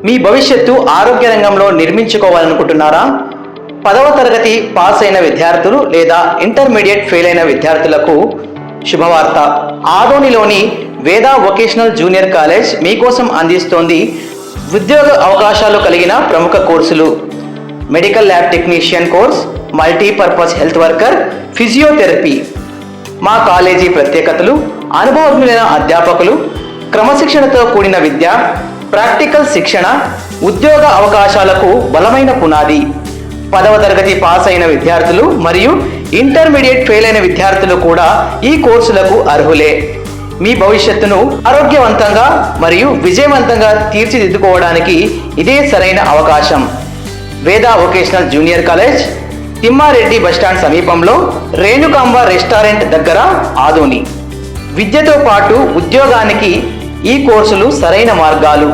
మీ భవిష్యత్తు ఆరోగ్య రంగంలో నిర్మించుకోవాలనుకుంటున్నారా? 10వ తరగతి పాస్ అయిన విద్యార్థులు లేదా ఇంటర్మీడియట్ ఫెయిల్ అయిన విద్యార్థులకు శుభవార్త. ఆదోనిలోని వేదా వొకేషనల్ జూనియర్ కాలేజ్ మీకోసం అందిస్తోంది ఉద్యోగ అవకాశాలు కలిగిన ప్రముఖ కోర్సులు: medical lab technician course, multipurpose health worker, physiotherapy. మా కాలేజీ ప్రత్యేకతలు: అనుభవజ్ఞులైన అధ్యాపకులు, క్రమశిక్షణతో కూడిన విద్య, ప్రాక్టికల్ శిక్షణ, ఉద్యోగ అవకాశాలకు బలమైన పునాది. 10వ తరగతి పాస్ అయిన విద్యార్థులు మరియు ఇంటర్మీడియట్ ఫెయిల్ అయిన విద్యార్థులు కూడా ఈ కోర్సులకు అర్హులే. మీ భవిష్యత్తును ఆరోగ్యవంతంగా మరియు విజయవంతంగా తీర్చిదిద్దుకోవడానికి ఇదే సరైన అవకాశం. Veda vocational junior college, Thimmareddy bus stand సమీపంలో, రేణుకాంబ రెస్టారెంట్ దగ్గర, ఆదోని. విద్యతో పాటు ఉద్యోగానికి ఈ కోర్సులు సరైన మార్గాలు.